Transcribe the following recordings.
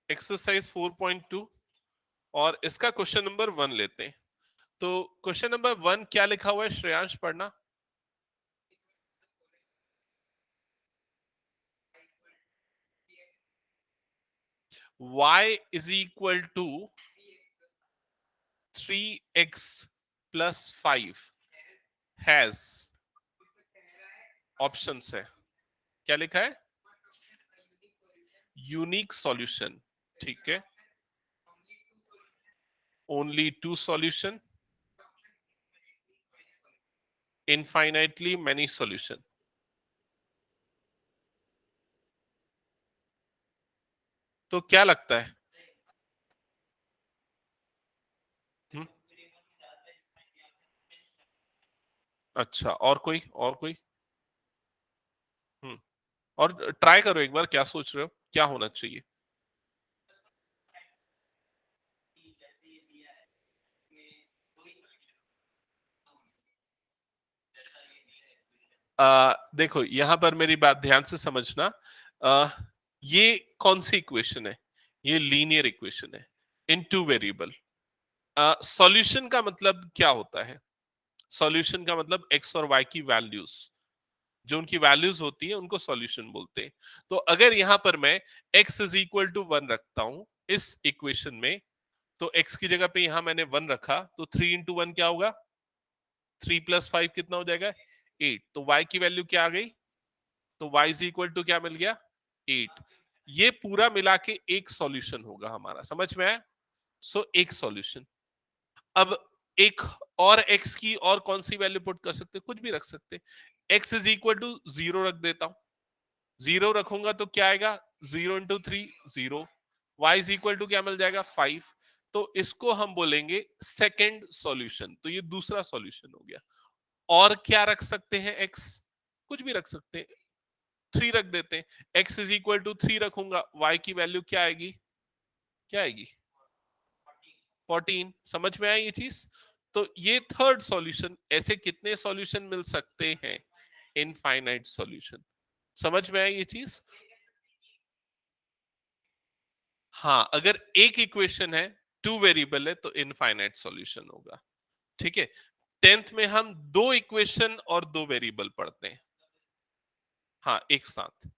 Exercise 4.2 और इसका question number 1 लेते हैं। तो क्वेश्चन नंबर 1 क्या लिखा हुआ है, श्रेयांश पढ़ना। y is equal to 3x plus 5 has, option है, क्या लिखा है, यूनिक सॉल्यूशन, ठीक है, only two solution, infinitely many solution. तो क्या लगता है? हुँ? अच्छा, और कोई? हुँ, और ट्राई करो एक बार, क्या सोच रहे हो? क्या होना चाहिए? देखो यहां पर मेरी बात ध्यान से समझना। अ, ये कौन सी इक्वेशन है? ये लीनियर इक्वेशन है इन टू वेरिएबल। सॉल्यूशन का मतलब क्या होता है? सॉल्यूशन का मतलब एक्स और वाई की वैल्यूज, जो उनकी वैल्यूज होती है उनको सॉल्यूशन बोलते हैं। तो अगर यहां पर मैं x इज इक्वल टू 1 रखता हूं इस इक्वेशन में, तो x की जगह पे यहां मैंने 1 रखा, तो 3 इंटू 1 क्या होगा? 3 प्लस 5 कितना हो जाएगा? 8। तो y की वैल्यू क्या आ गई? तो y इज इक्वल टू क्या मिल गया? 8। ये पूरा मिला के एक सॉल्यूशन होगा हमारा, समझ में आया? सो एक सॉल्यूशन। अब एक और x की और कौन सी वैल्यू पुट कर सकते, कुछ भी रख सकते। x इज इक्वल टू 0 रख देता हूं, 0 रखूंगा तो क्या आएगा? 0 into 3 0। y is equal to क्या मिल जाएगा? 5। तो इसको हम बोलेंगे सेकेंड सॉल्यूशन, तो ये दूसरा सॉल्यूशन हो गया। और क्या रख सकते हैं? x कुछ भी रख सकते हैं, 3 रख देते हैं। x इज इक्वल टू 3 रखूंगा, y की वैल्यू क्या आएगी? क्या आएगी? 14। समझ में आई ये चीज? तो ये थर्ड सॉल्यूशन। ऐसे कितने सॉल्यूशन मिल सकते हैं? Infinite solution. समझ में आई ये चीज? हाँ, अगर एक इक्वेशन है, टू वेरिएबल है, तो इनफाइनाइट सॉल्यूशन होगा। ठीक है। 10th में हम दो इक्वेशन और दो वेरिएबल पढ़ते हैं, हाँ एक साथ।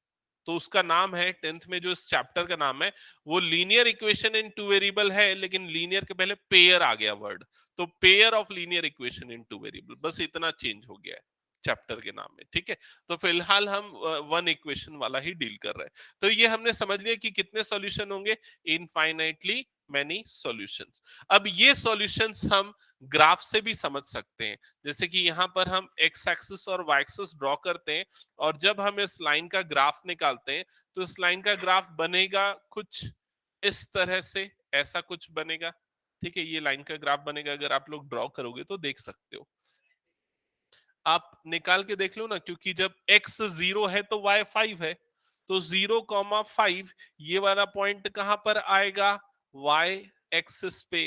तो उसका नाम है, 10th में जो इस चैप्टर का नाम है वो linear equation in two variable है, लेकिन लीनियर के पहले पेयर आ गया वर्ड, तो pair of linear equation in two variable, बस इतना चेंज हो गया है चैप्टर के नाम में। ठीक है, तो फिलहाल हम वन इक्वेशन वाला ही डील कर रहे हैं। तो ये हमने समझ लिया कि कितने सॉल्यूशन होंगे, इनफाइनाइटली मैनी सॉल्यूशंस। अब ये सॉल्यूशंस हम ग्राफ से भी समझ सकते हैं, जैसे कि यहाँ पर हम एक्स एक्सिस और वाई एक्सिस ड्रॉ करते हैं, और जब हम इस लाइन का ग्राफ निकालते हैं तो इस लाइन का ग्राफ बनेगा कुछ इस तरह से, ऐसा कुछ बनेगा। ठीक है, ये लाइन का ग्राफ बनेगा, अगर आप लोग ड्रॉ करोगे तो देख सकते हो। आप निकाल के देख लो ना, क्योंकि जब x 0 है तो y 5 है, तो 0,5 ये वाला पॉइंट कहां पर आएगा? y एक्सिस पे।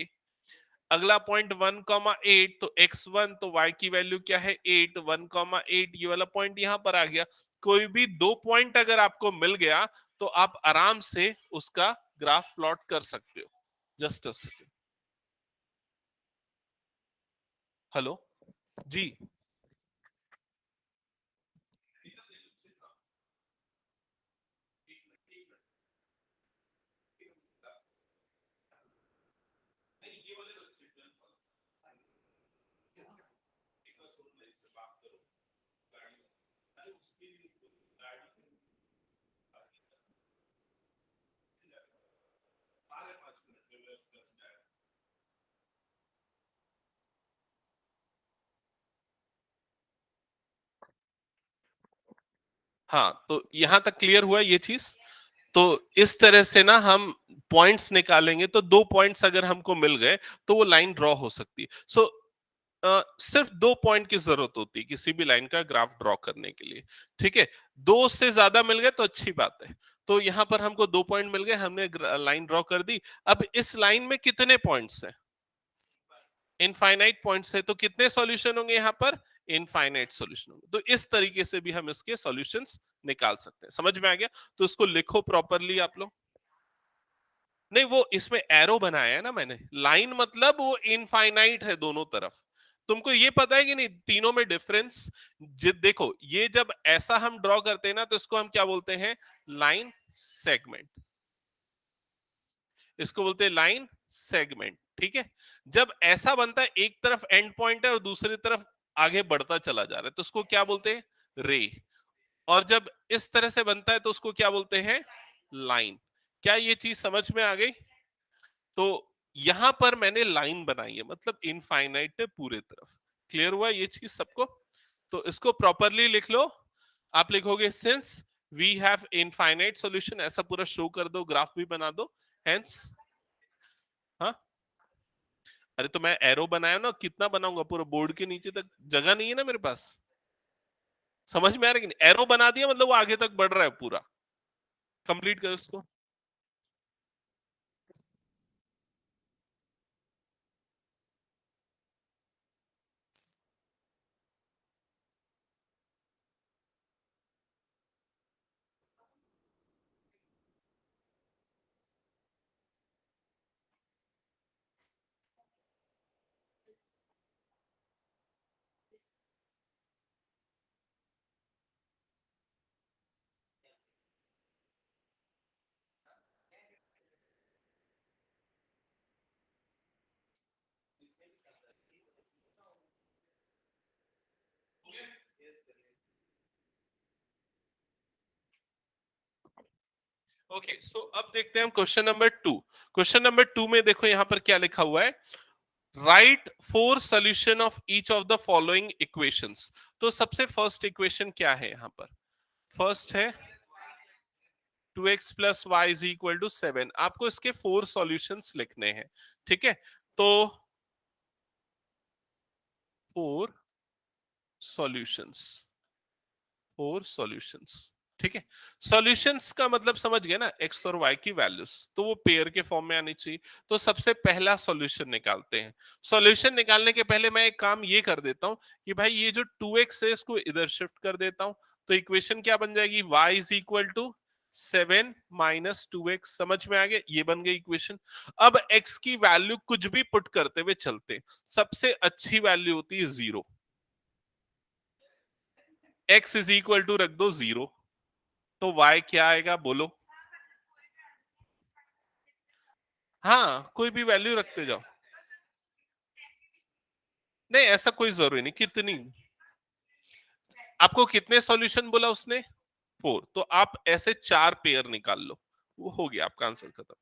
अगला पॉइंट 1,8, तो x1, तो y की वैल्यू क्या है? 8। 1,8 ये वाला पॉइंट यहां पर आ गया। कोई भी दो पॉइंट अगर आपको मिल गया तो आप आराम से उसका ग्राफ प्लॉट कर सकते हो। Just a second. हेलो जी। हाँ, तो यहां तक क्लियर हुआ ये चीज। तो इस तरह से ना हम पॉइंट्स निकालेंगे, तो दो पॉइंट्स अगर हमको मिल गए तो वो लाइन ड्रॉ हो सकती है। सो सिर्फ दो पॉइंट की जरूरत होती है किसी भी लाइन का ग्राफ ड्रॉ करने के लिए। ठीक है, दो से ज्यादा मिल गए तो अच्छी बात है। तो यहाँ पर हमको दो पॉइंट मिल गए, हमने लाइन ड्रॉ कर दी। अब इस लाइन में कितने पॉइंट्स हैं? इनफाइनाइट पॉइंट्स है, तो कितने सॉल्यूशन होंगे यहाँ पर? इनफाइनाइट सॉल्यूशन होंगे। तो इस तरीके से भी हम इसके सॉल्यूशंस निकाल सकते हैं। समझ में आ गया? तो इसको लिखो प्रॉपरली आप लोग। नहीं, वो इसमें एरो बनाया है ना मैंने, लाइन मतलब वो इनफाइनाइट है दोनों तरफ। तुमको ये पता है कि नहीं तीनों में डिफरेंस? देखो, ये जब ऐसा हम ड्रॉ करते हैं ना तो इसको हम क्या बोलते हैं? Line segment. इसको बोलते हैं लाइन सेगमेंट, ठीक है। जब ऐसा बनता है, एक तरफ एंड पॉइंट है और दूसरी तरफ आगे बढ़ता चला जा रहा है, तो उसको क्या बोलते हैं? रे। और जब इस तरह से बनता है तो उसको क्या बोलते हैं? लाइन। क्या ये चीज समझ में आ गई? तो यहां पर मैंने लाइन बनाई है, मतलब इनफाइनाइट है पूरे तरफ। क्लियर हुआ ये चीज सबको? तो इसको प्रॉपरली लिख लो। आप लिखोगे since we have infinite solution, ऐसा पूरा शो कर दो, ग्राफ भी बना दो। हेंस, हाँ, अरे तो मैं एरो बनाया ना, कितना बनाऊंगा? पूरा बोर्ड के नीचे तक जगह नहीं है ना मेरे पास। समझ में आ रहा है कि नहीं? एरो बना दिया मतलब वो आगे तक बढ़ रहा है पूरा। कंप्लीट करो उसको। ओके, सो अब देखते हैं हम क्वेश्चन नंबर 2। क्वेश्चन नंबर 2 में देखो यहां पर क्या लिखा हुआ है। Right four solution of each of the following equations. तो सबसे फर्स्ट इक्वेशन क्या है यहां पर? फर्स्ट है 2x plus Y is equal to 7। आपको इसके फोर सॉल्यूशंस लिखने हैं, ठीक है। तो फोर सॉल्यूशंस, फोर सॉल्यूशंस, ठीक है। सॉल्यूशंस का मतलब समझ गए ना, एक्स और वाई की वैल्यूज तो वो पेयर के फॉर्म में आनी चाहिए। तो सबसे पहला सॉल्यूशन निकालते हैं। सॉल्यूशन निकालने के पहले मैं एक काम ये कर देता हूं कि भाई ये जो 2x है इसको इधर शिफ्ट कर देता हूं। तो इक्वेशन क्या बन जाएगी? y is equal to 7 minus 2x। समझ में आ गया? ये बन गई इक्वेशन। अब x की वैल्यू कुछ भी पुट करते हुए चलते, सबसे अच्छी वैल्यू होती है 0। x इज इक्वल टू रख दो 0, तो y क्या आएगा बोलो? हाँ, कोई भी वैल्यू रखते जाओ। नहीं, ऐसा कोई जरूरी नहीं। कितनी, आपको कितने सॉल्यूशन बोला उसने? 4। तो आप ऐसे 4 पेयर निकाल लो, वो हो गया आपका आंसर खत्म।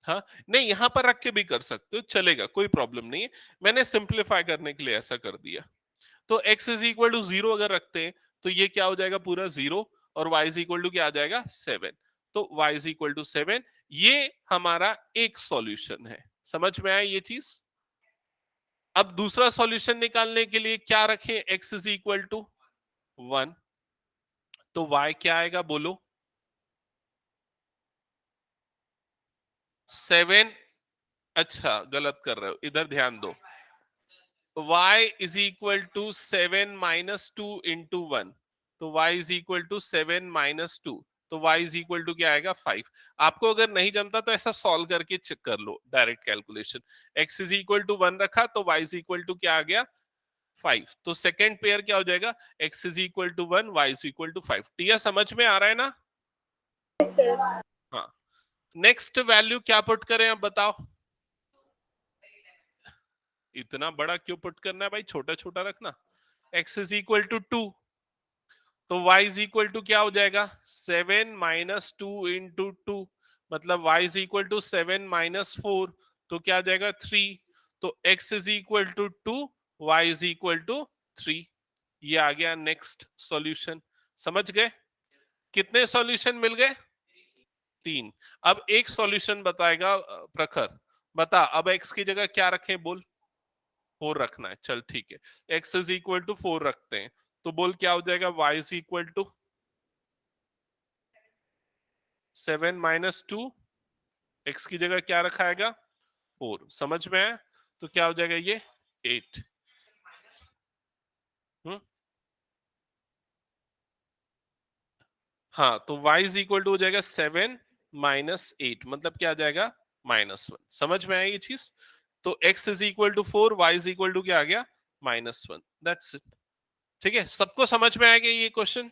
हाँ, नहीं यहां पर रख के भी कर सकते हो, चलेगा, कोई प्रॉब्लम नहीं है। मैंने सिंप्लीफाई करने के लिए ऐसा कर दिया। तो x इज इक्वल टू 0 अगर रखते हैं तो ये क्या हो जाएगा? पूरा 0। और y इज इक्वल टू क्या आ जाएगा? 7। तो y इज इक्वल टू 7, ये हमारा एक सॉल्यूशन है। समझ में आया ये चीज? अब दूसरा सॉल्यूशन निकालने के लिए क्या रखें? x इज इक्वल टू 1, तो y क्या आएगा बोलो? 7। अच्छा, गलत कर रहे हो, इधर ध्यान दो। y is equal to 7 minus 2 into 1। तो y is equal to 7 minus 2। तो y इज इक्वल टू क्या आएगा? 5। आपको अगर नहीं जमता तो ऐसा सॉल्व करके चेक कर लो, direct calculation. x is equal to 1 रखा तो y इज इक्वल टू क्या आ गया? 5। तो सेकेंड पेयर क्या हो जाएगा? x is equal to 1, y is equal to 5। Tia समझ में आ रहा है ना? Yes, sir. हाँ। नेक्स्ट वैल्यू क्या पुट करें अब बताओ? इतना बड़ा क्यों पुट करना है भाई, छोटा छोटा रखना। x इज इक्वल टू 2, तो y इज इक्वल टू क्या हो जाएगा? 7 माइनस 2 इंटू 2। मतलब y is equal to 7 minus 4। तो क्या आ जाएगा? 3। तो x is equal to 2, y is equal to 3। ये आ गया नेक्स्ट सॉल्यूशन। समझ गए? कितने सॉल्यूशन मिल गए? 3। अब एक सॉल्यूशन बताएगा प्रखर। बता, अब x की जगह क्या रखें बोल? 4 रखना है, चल ठीक है। x इज इक्वल टू 4 रखते हैं, तो बोल क्या हो जाएगा? y is equal to 7 minus 2। x की जगह क्या रखाएगा? 4। समझ में है? तो क्या हो जाएगा ये? 8। हम्म, हाँ, तो y इज इक्वल टू हो जाएगा 7 माइनस 8, मतलब क्या आ जाएगा -1। समझ में आई ये चीज? तो x is equal to 4, y is equal to क्या आ गया -1। That's it. ठीक है, सबको समझ में आ गया ये क्वेश्चन?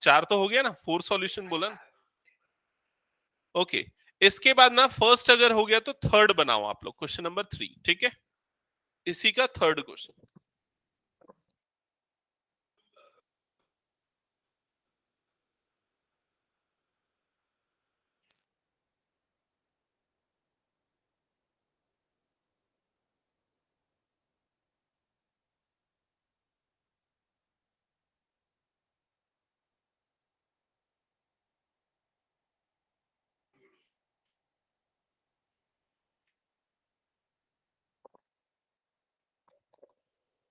4 तो हो गया ना, 4 सॉल्यूशन बोला ना। ओके, इसके बाद ना फर्स्ट अगर हो गया तो थर्ड बनाओ आप लोग, क्वेश्चन नंबर 3। ठीक है, इसी का थर्ड क्वेश्चन।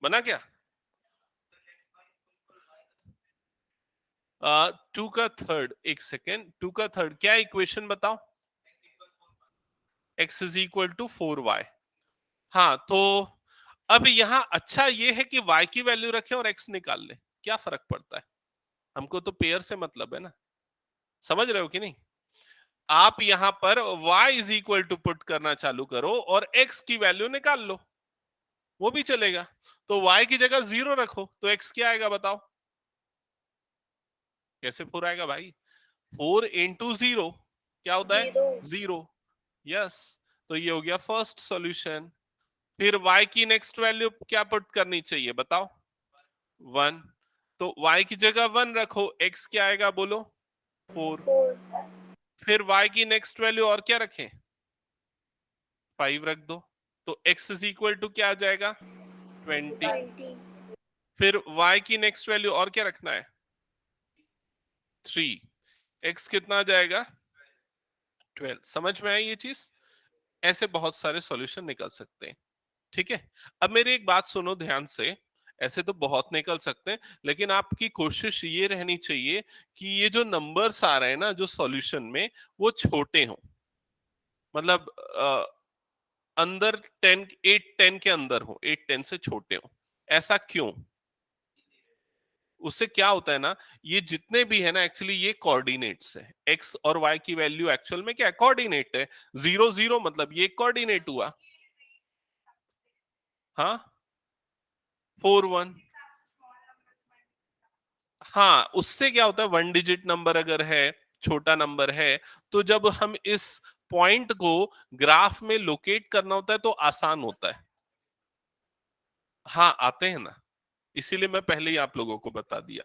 बना क्या? 2 का थर्ड, एक सेकेंड, 2 का थर्ड क्या इक्वेशन बताओ? x is equal to 4y। हाँ, तो अब यहां अच्छा ये है कि y की वैल्यू रखें और x निकाल ले, क्या फर्क पड़ता है? हमको तो पेयर से मतलब है ना। समझ रहे हो कि नहीं? आप यहां पर y is equal to put करना चालू करो और x की वैल्यू निकाल लो, वो भी चलेगा। तो y की जगह 0 रखो तो x क्या आएगा बताओ? कैसे 4 आएगा भाई? 4 इंटू 0 क्या होता है? 0. 0। यस, तो ये हो गया फर्स्ट सॉल्यूशन। फिर y की नेक्स्ट वैल्यू क्या पुट करनी चाहिए बताओ? 1। तो y की जगह 1 रखो, x क्या आएगा बोलो? 4। 4. फिर y की नेक्स्ट वैल्यू और क्या रखें? 5 रख दो। तो x इज इक्वल टू क्या आ जाएगा? 20। 20. फिर y की नेक्स्ट वैल्यू और क्या रखना है? 3। x कितना आ जाएगा? 12। समझ में आई ये चीज? ऐसे बहुत सारे सॉल्यूशन निकल सकते हैं। ठीक है, अब मेरी एक बात सुनो ध्यान से। ऐसे तो बहुत निकल सकते हैं, लेकिन आपकी कोशिश ये रहनी चाहिए कि ये जो नंबर्स आ रहे हैं ना जो सॉल्यूशन में, वो छोटे हों। मतलब अंदर 10, 8 10 के अंदर हो, 8 10 से छोटे हो। ऐसा क्यों? उससे क्या होता है ना, ये जितने भी है ना एक्चुअली ये कोऑर्डिनेट्स है। एक्स और वाई की वैल्यू एक्चुअल में क्या है? कोऑर्डिनेट है। 0 0 मतलब ये कोऑर्डिनेट हुआ। हाँ, 4 1। हाँ, उससे क्या होता है, 1 डिजिट नंबर अगर है, छोटा नंबर है, तो जब हम इस पॉइंट को ग्राफ में लोकेट करना होता है तो आसान होता है। हाँ, आते हैं ना, इसीलिए मैं पहले ही आप लोगों को बता दिया।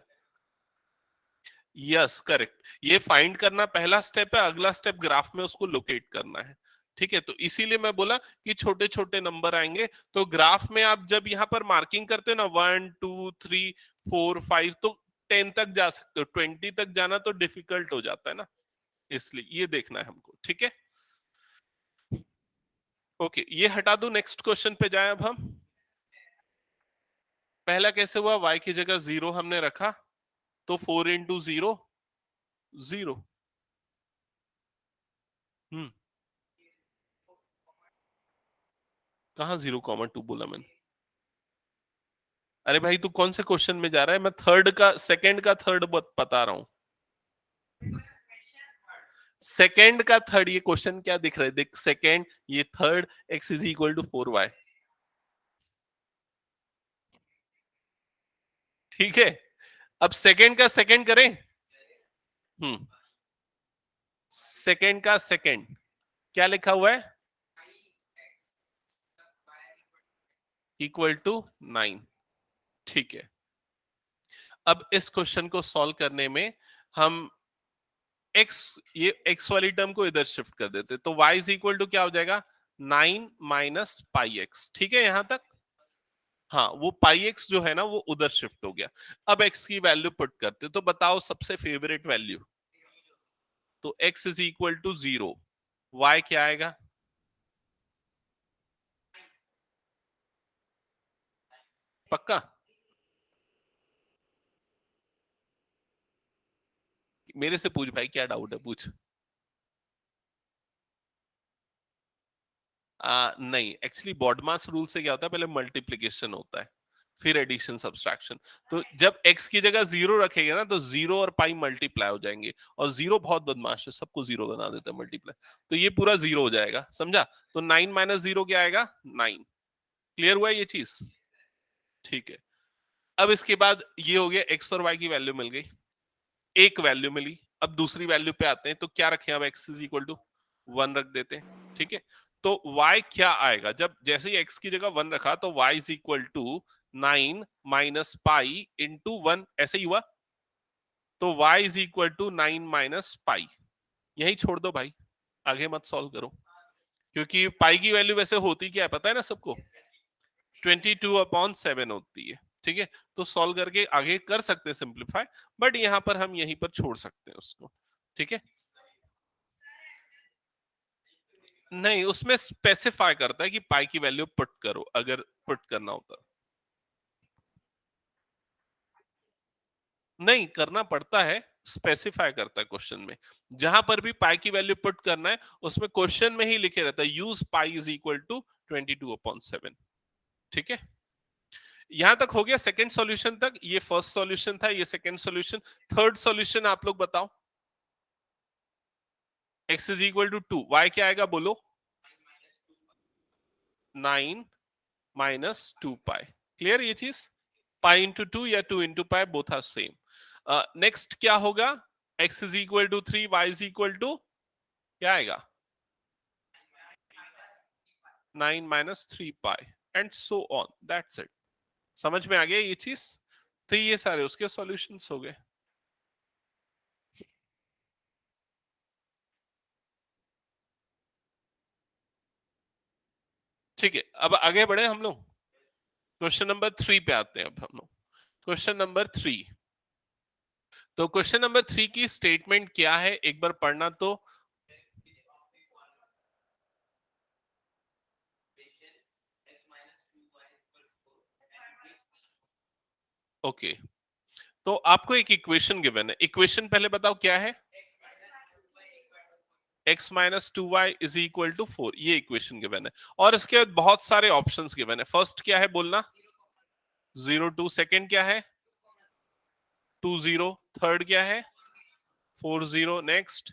Yes, correct. ये फाइंड करना पहला स्टेप है, अगला स्टेप ग्राफ में उसको लोकेट करना है। ठीक है, तो इसीलिए मैं बोला कि छोटे छोटे नंबर आएंगे। तो ग्राफ में आप जब यहाँ पर मार्किंग करते हो ना, 1 2 3 4 5, तो 10 तक जा सकते हो, 20 तक जाना तो डिफिकल्ट हो जाता है ना। इसलिए ये देखना है हमको। ठीक है, ओके, ये हटा दो, नेक्स्ट क्वेश्चन पे जाए अब हम। पहला कैसे हुआ? y की जगह 0 हमने रखा, तो 4 इंटू 0 0। हम्म, कहा 0,2 बोला मैंने? अरे भाई तू कौन से क्वेश्चन में जा रहा है? मैं थर्ड का सेकंड का थर्ड बता रहा हूँ। सेकंड का थर्ड, ये क्वेश्चन क्या दिख रहा है? देख, सेकंड, ये third, x is equal to 4y। ठीक है, अब सेकंड का सेकंड करें। हम्म, सेकंड का सेकंड क्या लिखा हुआ है? Equal to 9। ठीक है, अब इस क्वेश्चन को सॉल्व करने में हम x, ये x वाली टर्म को इधर शिफ्ट कर देते, तो y इज इक्वल टू क्या हो जाएगा? 9 माइनस पाई एक्स। ठीक है, यहां तक। हाँ, वो पाई एक्स जो है ना वो उधर शिफ्ट हो गया। अब x की वैल्यू पुट करते, तो बताओ सबसे फेवरेट वैल्यू। तो x is equal to 0, y क्या आएगा? पक्का? मेरे से पूछ भाई, क्या डाउट है, पूछ। नहीं, एक्चुअली बॉडमास रूल से क्या होता है, पहले मल्टीप्लीकेशन होता है, फिर एडिशन सब्सट्रैक्शन। तो जब x की जगह जीरो रखेगा ना तो जीरो और पाई मल्टीप्लाई हो जाएंगे, और जीरो बहुत बदमाश है, सबको जीरो बना देता है मल्टीप्लाई, तो ये पूरा जीरो हो जाएगा, समझा? तो 9 माइनस जीरो क्या आएगा? 9। क्लियर हुआ ये चीज? ठीक है। अब इसके बाद ये हो गया, x और y की वैल्यू मिल गई, एक वैल्यू मिली। अब दूसरी वैल्यू पे आते हैं, तो क्या रखें अब? x इज इक्वल टू 1 रख देते हैं, ठीक है। तो y क्या आएगा? जब जैसे ही x की जगह 1 रखा तो y is equal to 9 minus pi into 1, ऐसे ही हुआ। तो y is equal to 9 minus pi, यही छोड़ दो भाई, आगे मत सॉल्व करो, क्योंकि पाई की वैल्यू वैसे होती क्या है पता है ना सबको? 22/7 होती है, ठीक है। तो सॉल्व करके आगे कर सकते हैं सिंप्लीफाई, बट यहां पर हम यहीं पर छोड़ सकते हैं उसको, ठीक है। नहीं, उसमें स्पेसिफाई करता है कि पाई की वैल्यू पुट करो, अगर पुट करना होता। नहीं करना पड़ता है, स्पेसिफाई करता है क्वेश्चन में, जहां पर भी पाई की वैल्यू पुट करना है उसमें क्वेश्चन में ही लिखे रहता है use pi is equal to 22/7, ठीक है। यहां तक हो गया सेकंड सॉल्यूशन तक, ये फर्स्ट सॉल्यूशन था, ये सेकंड सॉल्यूशन। थर्ड सॉल्यूशन आप लोग बताओ। x is equal to 2, y क्या आएगा बोलो? 9 माइनस 2 पाई। क्लियर ये चीज? पाई इंटू 2 या 2 into pi, both are same. Next क्या होगा? x is equal to 3, y is equal to क्या आएगा? 9 minus 3 pi, and so on, that's it. समझ में आ गया ये चीज? तो ये सारे उसके सॉल्यूशंस हो गए। ठीक है, अब आगे बढ़े हम लोग, क्वेश्चन नंबर 3 पे आते हैं अब हम लोग। Question number 3। तो क्वेश्चन नंबर 3 की स्टेटमेंट क्या है, एक बार पढ़ना तो। ओके, तो आपको एक इक्वेशन गिवन है, इक्वेशन पहले बताओ क्या है? x minus two y is equal to 4, ये इक्वेशन गिवन है, और इसके बाद बहुत सारे ऑप्शंस गिवन है। फर्स्ट क्या है बोलना? 0 2। सेकंड क्या है? 2 0। थर्ड क्या है? 4 0। नेक्स्ट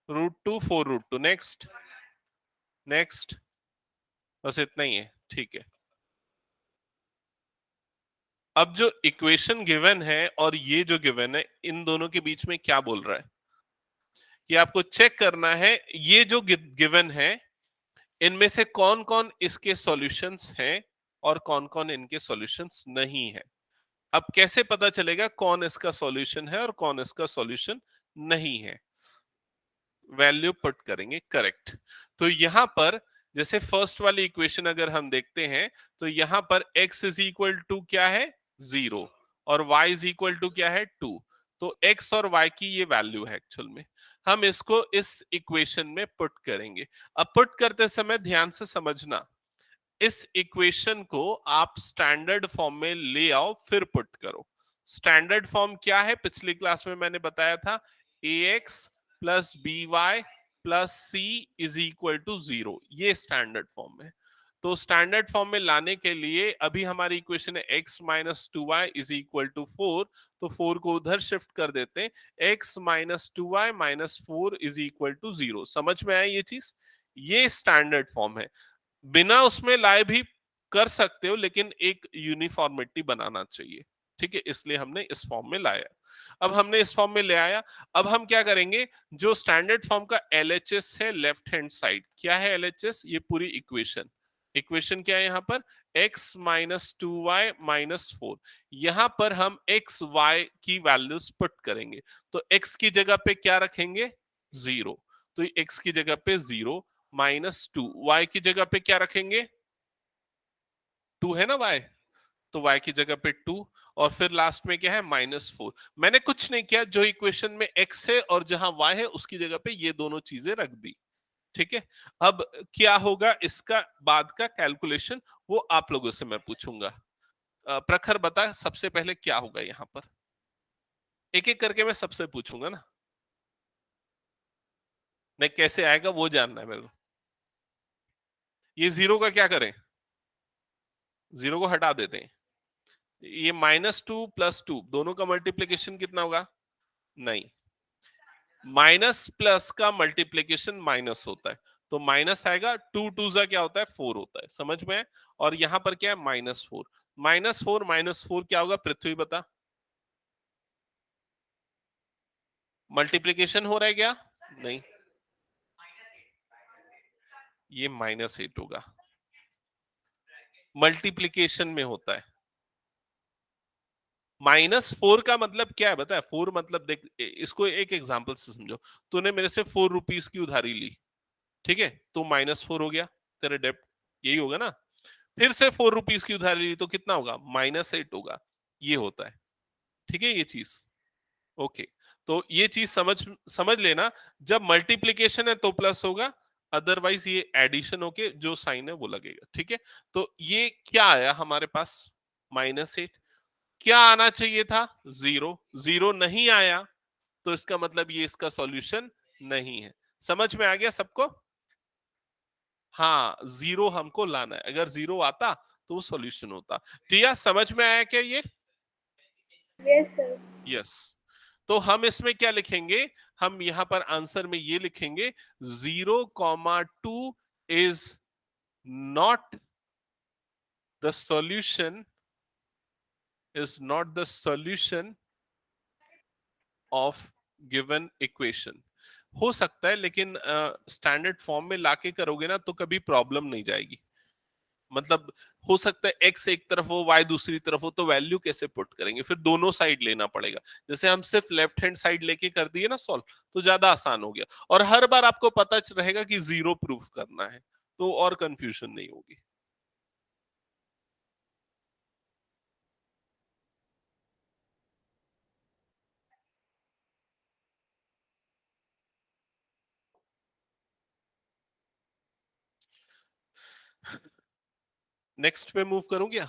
√2 4 √2। नेक्स्ट नेक्स्ट, बस इतना ही है, ठीक है। अब जो इक्वेशन गिवन है और ये जो गिवन है, इन दोनों के बीच में क्या बोल रहा है कि आपको चेक करना है, ये जो गिवन है इनमें से कौन कौन इसके सॉल्यूशंस हैं और कौन कौन इनके सॉल्यूशंस नहीं है। अब कैसे पता चलेगा कौन इसका सॉल्यूशन है और कौन इसका सॉल्यूशन नहीं है? वैल्यू पुट करेंगे, करेक्ट। तो यहां पर जैसे फर्स्ट वाली इक्वेशन अगर हम देखते हैं, तो यहां पर x इज इक्वल टू क्या है? 0, और y इज इक्वल टू क्या है? 2। तो x और y की ये वैल्यू है एक्चुअल में, हम इसको इस इक्वेशन में पुट करेंगे। अब पुट करते समय ध्यान से समझना, इस इक्वेशन को आप स्टैंडर्ड फॉर्म में ले आओ फिर पुट करो। स्टैंडर्ड फॉर्म क्या है? पिछली क्लास में मैंने बताया था, ax plus b y plus c is equal to 0, ये स्टैंडर्ड फॉर्म है। तो स्टैंडर्ड फॉर्म में लाने के लिए अभी हमारी इक्वेशन है x minus two y is equal to 4, तो 4 को उधर शिफ्ट कर देते हैं, x minus two y minus 4 is equal to 0। समझ में आया ये चीज? ये स्टैंडर्ड फॉर्म है, बिना उसमें लाए भी कर सकते हो, लेकिन एक यूनिफॉर्मिटी बनाना चाहिए, ठीक है, इसलिए हमने इस फॉर्म में लाया। अब हमने इस फॉर्म में ले आया, अब हम क्या करेंगे, जो स्टैंडर्ड फॉर्म का एलएचएस है लेफ्ट हैंड साइड, क्या है एलएचएस? ये पूरी इक्वेशन, इक्वेशन क्या है यहाँ पर? x minus two y minus 4। यहां पर हम x y की वैल्यूज पुट करेंगे, तो x की जगह पे क्या रखेंगे? 0। तो x की जगह पे 0 माइनस 2, वाई की जगह पे क्या रखेंगे? 2 है ना y, तो y की जगह पे 2, और फिर लास्ट में क्या है? -4। मैंने कुछ नहीं किया, जो इक्वेशन में x है और जहां y है उसकी जगह पे ये दोनों चीजें रख दी, ठीक है। अब क्या होगा इसका बाद का कैलकुलेशन, वो आप लोगों से मैं पूछूंगा। प्रखर बता सबसे पहले क्या होगा यहाँ पर, एक एक करके मैं सबसे पूछूंगा ना, नहीं कैसे आएगा वो जानना है मेरे को। ये 0 का क्या करें? जीरो को हटा देते हैं, ये -2 + 2 दोनों का मल्टीप्लीकेशन कितना होगा? नहीं, माइनस प्लस का मल्टीप्लीकेशन माइनस होता है, तो माइनस आएगा, 2 2 जा क्या होता है? 4 होता है, समझ में है? और यहां पर क्या है? -4, -4 क्या होगा? पृथ्वी बता, मल्टीप्लीकेशन हो रहा है क्या? नहीं, ये -8 होगा, मल्टीप्लीकेशन में होता है। -4 का मतलब क्या है बता है? 4 मतलब देख, इसको एक एग्जांपल से समझो। तूने मेरे से 4 रुपीस की उधारी ली, ठीक है, तो -4 हो गया तेरे डेब्ट, यही होगा ना। फिर से 4 रुपीस की उधारी ली तो कितना होगा? -8 होगा, ये होता है, ठीक है ये चीज। ओके, तो ये चीज समझ समझ लेना, जब मल्टीप्लीकेशन है तो प्लस होगा, अदरवाइज ये एडिशन होके जो साइन है वो लगेगा, ठीक है। तो ये क्या आया हमारे पास? -8। क्या आना चाहिए था? 0। 0 नहीं आया, तो इसका मतलब ये इसका सॉल्यूशन नहीं है। समझ में आ गया सबको? हाँ, 0 हमको लाना है, अगर 0 आता तो वो सॉल्यूशन होता। टिया समझ में आया क्या ये? Yes, sir. यस। तो हम इसमें क्या लिखेंगे? हम यहां पर आंसर में ये लिखेंगे, 0,2 is not the solution, is not the solution of given equation. हो सकता है, लेकिन स्टैंडर्ड फॉर्म में लाके करोगे ना तो कभी प्रॉब्लम नहीं जाएगी। मतलब हो सकता है एक्स एक तरफ हो, वाई दूसरी तरफ हो, तो वैल्यू कैसे पुट करेंगे? फिर दोनों साइड लेना पड़ेगा। जैसे हम सिर्फ लेफ्ट हैंड साइड लेके कर दिए ना सॉल्व, तो ज्यादा आसान हो गया, और हर बार आपको पता रहेगा कि 0 प्रूफ करना है, तो और कंफ्यूजन नहीं होगी। नेक्स्ट पे मूव करूं क्या?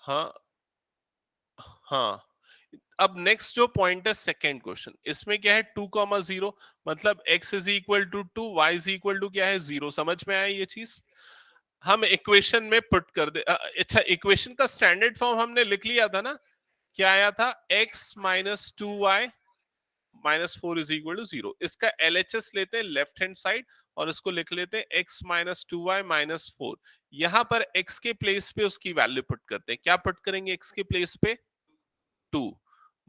हाँ, हाँ। अब नेक्स्ट जो पॉइंट है, सेकेंड क्वेश्चन, इसमें क्या है? 2,0, मतलब x is equal to 2, y is equal to क्या है? 0। समझ में आया ये चीज? हम इक्वेशन में पुट कर दे, अच्छा, इक्वेशन का स्टैंडर्ड फॉर्म हमने लिख लिया था ना, क्या आया था? x minus 2y minus 4 is equal to 0। इसका LHS लेते हैं लेफ्ट हैंड साइड, और इसको लिख लेते हैं x माइनस 2y माइनस 4। यहां पर x के प्लेस पे उसकी वैल्यू पुट करते हैं। क्या पुट करेंगे x के प्लेस पे? 2।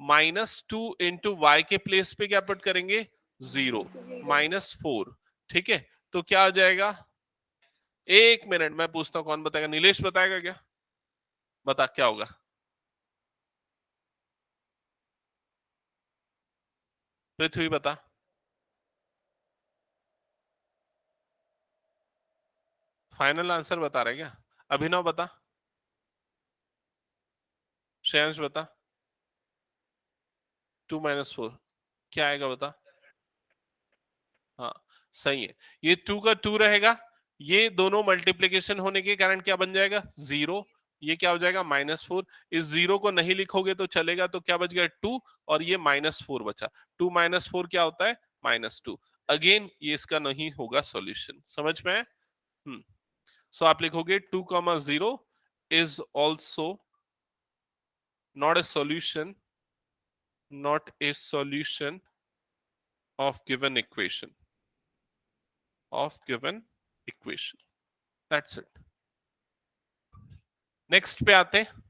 -2 इंटू वाई के प्लेस पे क्या पुट करेंगे? 0। 0. -4, ठीक है। तो क्या आ जाएगा? एक मिनट, मैं पूछता हूं, कौन बताएगा? नीलेश बताएगा क्या? बता क्या होगा? पृथ्वी बता। फाइनल आंसर बता रहे क्या? अभिनव बता। श्रेयांश बता। 2 - 4 क्या आएगा बता? हाँ, सही है। ये 2 का 2 रहेगा, ये दोनों मल्टीप्लीकेशन होने के कारण क्या बन जाएगा? 0। ये क्या हो जाएगा? -4। इस 0 को नहीं लिखोगे तो चलेगा, तो क्या बच गया? 2, और ये -4 बचा। 2 - 4 क्या होता है? -2। अगेन ये इसका नहीं होगा सॉल्यूशन, समझ में है? सो आप लिखोगे 2,0 is also not a solution, not a solution of given equation, of given equation. That's it. Next पे आते हैं।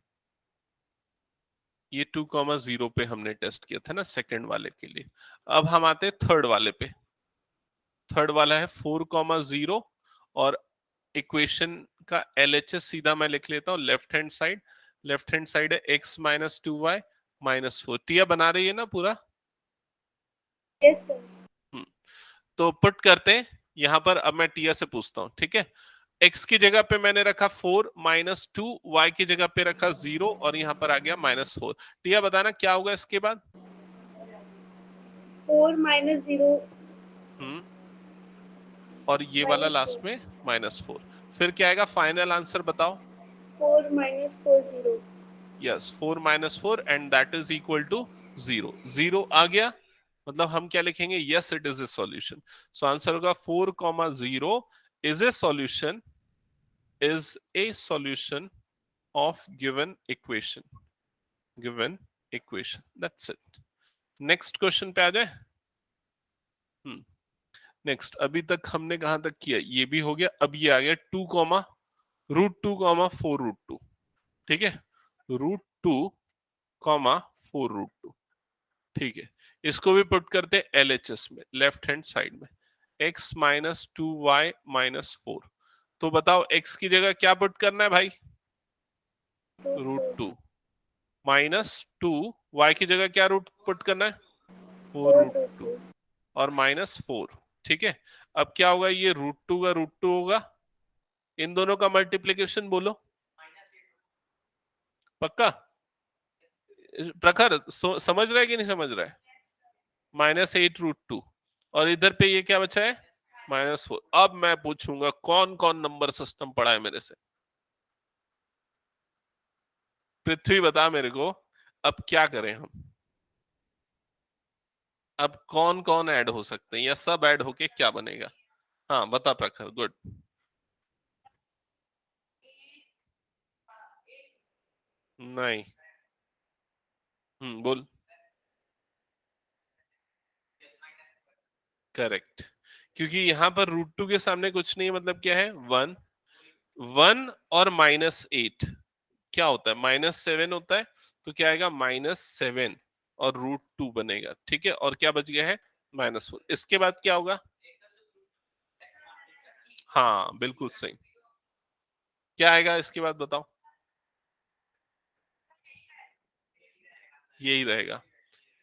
ये 2,0 पे हमने टेस्ट किया था ना सेकंड वाले के लिए। अब हम आते हैं थर्ड वाले पे। थर्ड वाला है 4,0, और इक्वेशन का LHS सीधा मैं लिख लेता हूँ left hand side. Left hand side है x माइनस 2y माइनस 4। टिया बना रही है ना पूरा? Yes, sir. हम्म, तो पुट करते हैं यहां पर। अब मैं टिया से पूछता हूँ, ठीक है। x की जगह पे मैंने रखा 4 -2, y की जगह पे रखा 0, और यहां पर आ गया -4। टिया बताना क्या होगा इसके बाद? 4 minus 0 हम्म और ये वाला minus 4. लास्ट में -4। फिर क्या आएगा फाइनल आंसर बताओ? 4 minus 4 0. Yes 4 minus 4 and that is equal to 0। 0 आ गया, मतलब हम क्या लिखेंगे? Yes it is a solution. So answer होगा 4,0 is a solution, is a solution of given equation, given equation, that's it. Next question पे आ जाए। नेक्स्ट, अभी तक हमने कहां तक किया? ये भी हो गया। अब ये आ गया 2 कॉमा √2 कॉमा 4 √2। ठीक है, √2 कॉमा 4 √2। ठीक है, इसको भी पुट करते हैं LHS में, लेफ्ट हैंड साइड में। x minus 2y-4। तो बताओ x की जगह क्या पुट करना है भाई? √2 -2, y की जगह क्या रूट पुट करना है? 4 √2 और -4। ठीक है, अब क्या होगा? ये √2 का √2 होगा, इन दोनों का मल्टीप्लीकेशन बोलो। पक्का? प्रखर समझ रहा है कि नहीं समझ रहा है? -8 √2 और इधर पे ये क्या बचा है? -4। अब मैं पूछूंगा कौन कौन नंबर सिस्टम पढ़ा है मेरे से? पृथ्वी बता मेरे को, अब क्या करें हम? अब कौन कौन ऐड हो सकते हैं, या सब ऐड होके क्या बनेगा? हाँ बता प्रखर, गुड। नहीं। बोल। करेक्ट, क्योंकि यहां पर √2 के सामने कुछ नहीं, मतलब क्या है? 1। 1 और -8 क्या होता है? -7 होता है। तो क्या आएगा? -7 और √2 बनेगा। ठीक है, और क्या बच गया है? -4। इसके बाद क्या होगा? हाँ बिल्कुल सही। क्या आएगा इसके बाद बताओ? यही रहेगा।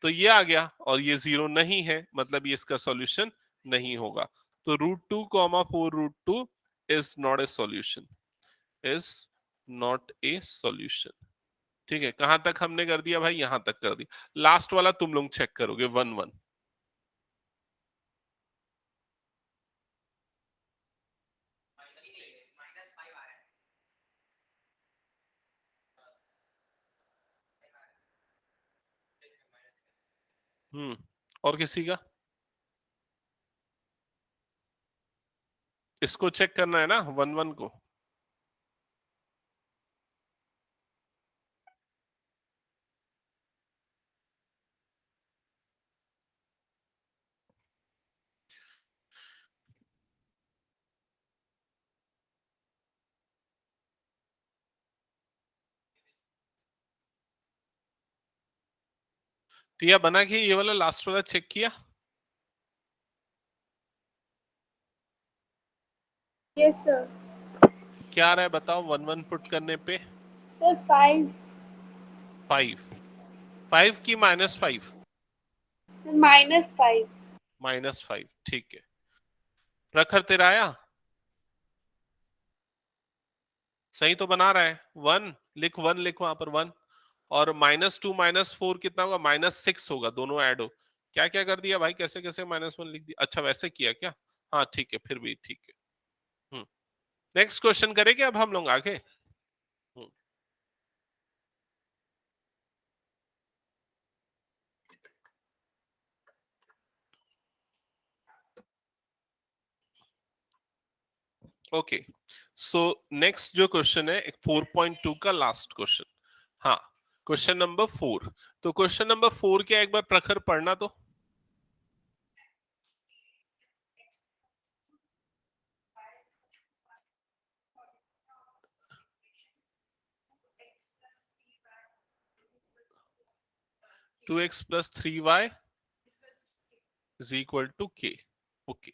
तो ये आ गया, और ये 0 नहीं है, मतलब ये इसका सॉल्यूशन नहीं होगा। तो √2 comma 4 √2 is not a solution, is not a solution. ठीक है, कहां तक हमने कर दिया भाई? यहां तक कर दिया। लास्ट वाला तुम लोग चेक करोगे 1 1। और किसी का? इसको चेक करना है ना 1 1 को। टिया बना के ये वाला लास्ट वाला चेक किया? Yes, sir. क्या आ रहा है बताओ 1 1 पुट करने पे? Sir, 5. 5। 5 की -5? Sir, -5. -5, ठीक है। प्रखर तेरा आया? सही तो बना रहा है। 1 लिख, 1 लिख वहां पर 1। और -2 -4 कितना होगा? -6 होगा, दोनों ऐड हो। क्या क्या कर दिया भाई? कैसे कैसे -1 लिख दिया? अच्छा वैसे किया क्या? हाँ ठीक है, फिर भी ठीक है। नेक्स्ट क्वेश्चन करेंगे अब हम लोग आगे। ओके, सो नेक्स्ट जो क्वेश्चन है 4.2 का लास्ट क्वेश्चन। हाँ, क्वेश्चन नंबर 4। तो क्वेश्चन नंबर 4 क्या एक बार प्रखर पढ़ना तो। Two x plus 3y is equal to k. Okay,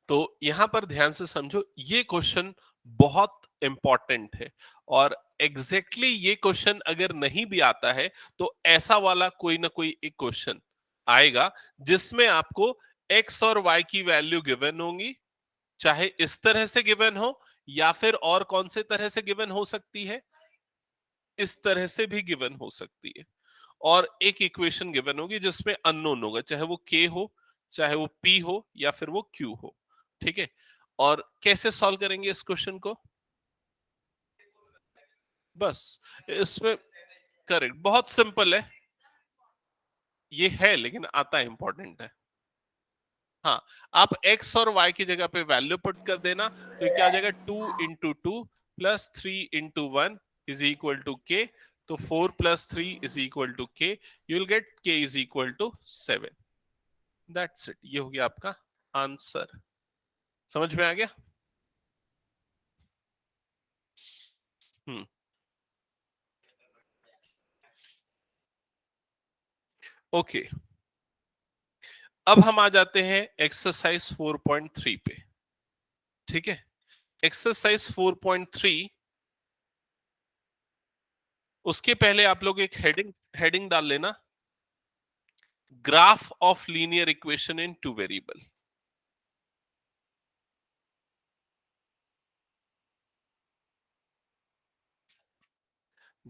तो यहां पर ध्यान से समझो, ये क्वेश्चन बहुत इंपॉर्टेंट है। और एग्जैक्टली ये क्वेश्चन अगर नहीं भी आता है, तो ऐसा वाला कोई ना कोई एक क्वेश्चन आएगा जिसमें आपको x और y की वैल्यू गिवन होंगी, चाहे इस तरह से गिवन हो, या फिर और कौन से तरह से गिवन हो सकती है? इस तरह से भी गिवन हो सकती है। और एक इक्वेशन गिवन होगी जिसमें अननोन होगा, चाहे वो k हो, चाहे वो p हो, या फिर वो q हो। ठीक है, और कैसे सॉल्व करेंगे इस क्वेश्चन को? बस इसमें करेक्ट, बहुत सिंपल है ये है, लेकिन आता है, इंपॉर्टेंट है। हाँ, आप x और y की जगह पे वैल्यू पुट कर देना, तो क्या आ जाएगा, 2 × 2 plus 3 × 1 is equal to k। तो 4 + 3 is equal to k, you will get k is equal to 7। That's it, ये हो गया आपका आंसर। समझ में आ गया? Hmm, okay. अब हम आ जाते हैं एक्सरसाइज 4.3 पे। ठीक है, एक्सरसाइज 4.3, उसके पहले आप लोग एक हेडिंग हेडिंग डाल लेना, graph of linear equation in two variable.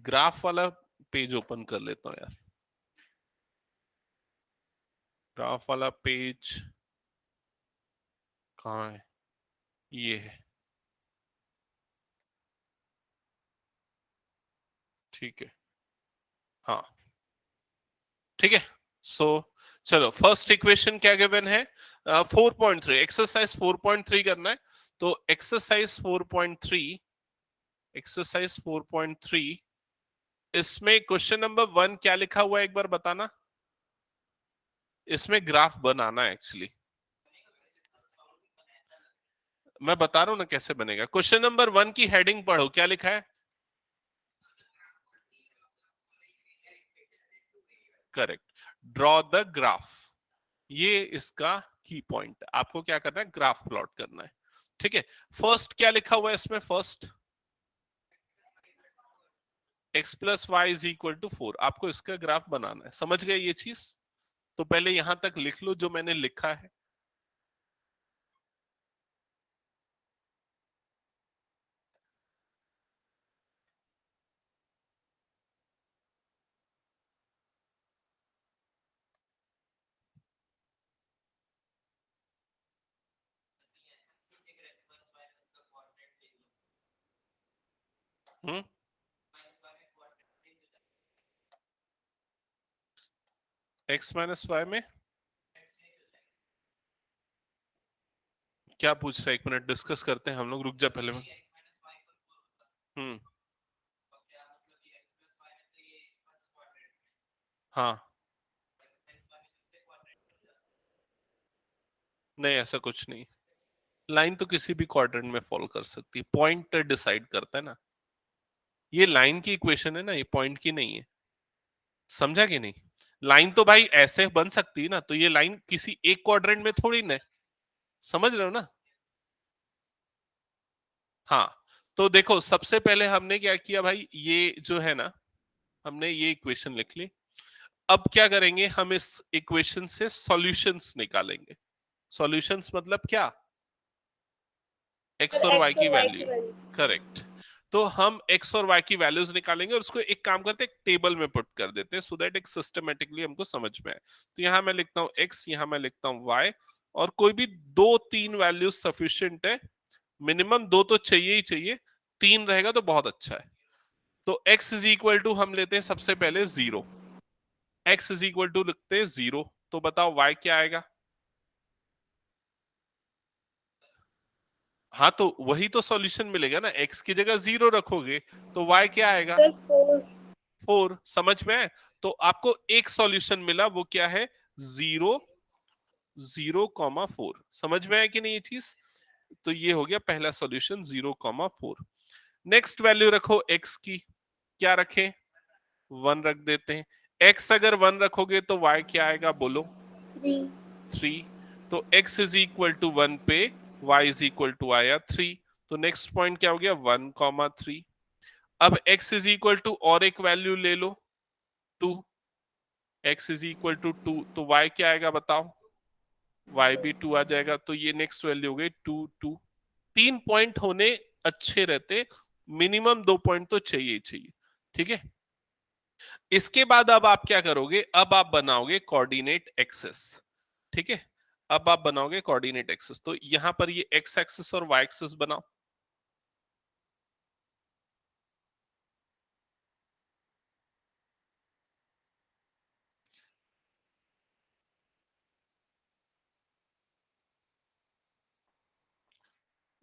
Graph वाला पेज ओपन कर लेता हूं यार, ग्राफ वाला पेज कहाँ है? ये है, ठीक है, हाँ ठीक है। सो चलो, फर्स्ट इक्वेशन क्या गिवन है? 4.3, एक्सरसाइज 4.3 करना है। तो एक्सरसाइज 4.3, एक्सरसाइज 4.3, इसमें क्वेश्चन नंबर 1 क्या लिखा हुआ है एक बार बताना। इसमें ग्राफ बनाना है एक्चुअली, मैं बता रहा हूं ना कैसे बनेगा। क्वेश्चन नंबर 1 की हेडिंग पढ़ो, क्या लिखा है? Correct, draw the graph. ये इसका की पॉइंट, आपको क्या करना है, ग्राफ प्लॉट करना है। ठीक है, फर्स्ट क्या लिखा हुआ है इसमें? फर्स्ट x + y = 4, आपको इसका ग्राफ बनाना है। समझ गए ये चीज? तो पहले यहां तक लिख लो जो मैंने लिखा है। हम्म, x - y में क्या पूछ रहा है? 1 मिनट डिस्कस करते हैं हम लोग, रुक जा पहले में। हम्म, हाँ, नहीं ऐसा कुछ नहीं, लाइन तो किसी भी क्वाड्रेंट में फॉलो कर सकती है, पॉइंट डिसाइड करता है ना। ये लाइन की इक्वेशन है ना, ये पॉइंट की नहीं है। समझा कि नहीं? लाइन तो भाई ऐसे बन सकती है ना, तो ये लाइन किसी एक क्वाड्रेंट में थोड़ी ना है। समझ रहे हो ना? हाँ, तो देखो सबसे पहले हमने क्या किया भाई, ये जो है ना, हमने ये इक्वेशन लिख ली। अब क्या करेंगे, हम इस इक्वेशन से सॉल्यूशंस निकालेंगे। सॉल्यूशंस मतलब क्या? एक्स सर और वाई एक्स की और वाई की वैल्यू। वैल्यू। करेक्ट। तो हम एक्स और वाई की वैल्यूज निकालेंगे और उसको एक काम करते हैं, एक टेबल में पुट कर देते हैं, सो दैट एक सिस्टमेटिकली हमको समझ में आए। तो यहां मैं लिखता हूँ एक्स, यहां मैं लिखता हूँ वाई, और कोई भी 2-3 वैल्यूज सफिशिएंट है। मिनिमम 2 तो चाहिए ही चाहिए, 3 रहेगा तो बहुत अच्छा है। तो x इज इक्वल टू हम लेते हैं सबसे पहले 0, x इज इक्वल टू लिखते हैं 0। तो बताओ y क्या आएगा? हाँ, तो वही तो सॉल्यूशन मिलेगा ना, x की जगह 0 रखोगे तो y क्या आएगा? सर 4। 4। समझ में है? तो आपको एक सॉल्यूशन मिला, वो क्या है? 0, 0,4। समझ में है कि नहीं ये चीज? तो ये हो गया पहला सॉल्यूशन, 0,4। नेक्स्ट वैल्यू रखो x की, क्या रखें? 1 रख देते हैं। x अगर 1 रखोगे तो y क्या आएगा बोलो? 3। 3। तो x इज इक्वल टू 1 पे y इज इक्वल टू आया 3। तो नेक्स्ट पॉइंट क्या हो गया? 1,3। अब x इज इक्वल टू और एक वैल्यू ले लो, 2। x इज इक्वल टू 2, तो y क्या आएगा बताओ? y भी 2 आ जाएगा। तो ये नेक्स्ट वैल्यू हो गई 2, 2। 3 पॉइंट होने अच्छे रहते, मिनिमम 2 पॉइंट तो चाहिए ही चाहिए। ठीक है, इसके बाद अब आप क्या करोगे? अब आप बनाओगे कोऑर्डिनेट एक्सेस। ठीक है, अब आप बनाओगे कोऑर्डिनेट एक्सिस, तो यहां पर ये एक्स एक्सिस और वाई एक्सिस बनाओ।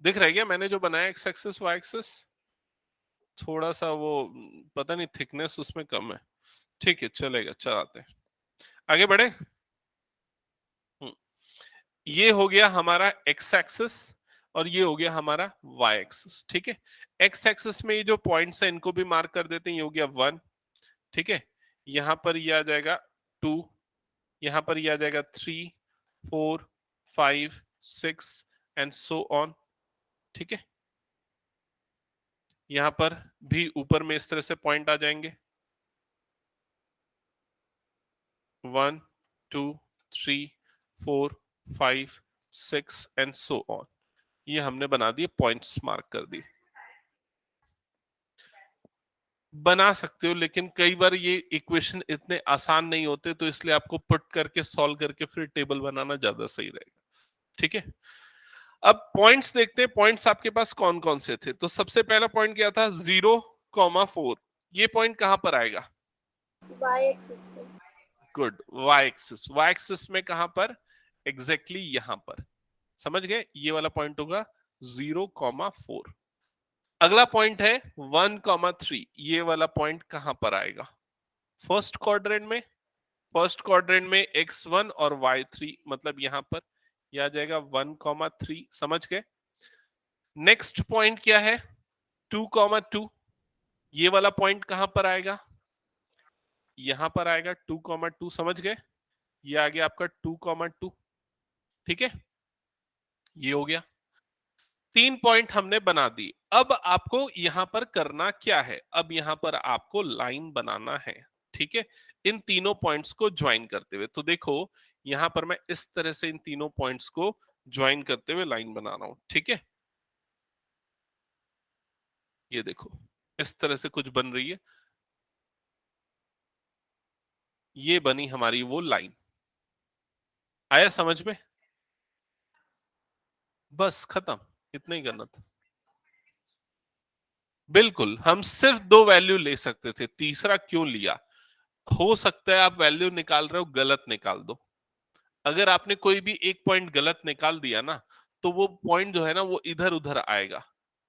दिख रहा है क्या मैंने जो बनाया एक्स एक्सिस वाई एक्सिस? थोड़ा सा वो पता नहीं थिकनेस उसमें कम है। ठीक है, चलेगा, चलाते हैं, आगे बढ़े। ये हो गया हमारा एक्स एक्सिस और ये हो गया हमारा वाई एक्सिस। ठीक है, एक्स एक्सिस में ये जो पॉइंट्स है इनको भी मार्क कर देते हैं। ये हो गया 1, ठीक है, यहां पर ये आ जाएगा 2, यहां पर ये आ जाएगा 3, 4, 5, 6 एंड सो ऑन। ठीक है, यहां पर भी ऊपर में इस तरह से पॉइंट आ जाएंगे, 1, 2, 3, 4, 5, 6 एंड सो ऑन। ये हमने बना दिए, पॉइंट्स मार्क कर दिए। बना सकते हो, लेकिन कई बार ये इक्वेशन इतने आसान नहीं होते, तो इसलिए आपको पुट करके सॉल्व करके फिर टेबल बनाना ज्यादा सही रहेगा। ठीक है, अब पॉइंट्स देखते हैं, पॉइंट्स आपके पास कौन कौन से थे। तो सबसे पहला पॉइंट क्या था, 0,4। ये पॉइंट कहां पर आएगा? वाई एक्सिस पे। Good, y axis. Y axis में कहां पर? एग्जैक्टली यहां पर, समझ गए, ये वाला पॉइंट होगा 0,4। अगला पॉइंट है 1,3। ये वाला पॉइंट कहां पर आएगा? फर्स्ट क्वाड्रेंट में। फर्स्ट क्वाड्रेंट में x1 और y3, मतलब यहां पर यह आ जाएगा 1,3। समझ गए। नेक्स्ट पॉइंट क्या है? 2,2। ये वाला पॉइंट कहां पर आएगा? यहां पर आएगा 2,2। समझ गए, ये आ गया आपका 2,2। ठीक है, ये हो गया। 3 पॉइंट हमने बना दी। अब आपको यहां पर करना क्या है? अब यहां पर आपको लाइन बनाना है। ठीक है, इन तीनों पॉइंट्स को ज्वाइन करते हुए। तो देखो, यहां पर मैं इस तरह से इन तीनों पॉइंट्स को ज्वाइन करते हुए लाइन बना रहा हूं। ठीक है, ये देखो, इस तरह से कुछ बन रही है। ये बनी हमारी वो लाइन। आया समझ में? बस खत्म, इतना ही करना था। बिल्कुल, हम सिर्फ दो वैल्यू ले सकते थे, तीसरा क्यों लिया? हो सकता है आप वैल्यू निकाल रहे हो, गलत निकाल दो। अगर आपने कोई भी एक पॉइंट गलत निकाल दिया ना, तो वो पॉइंट जो है ना वो इधर उधर आएगा,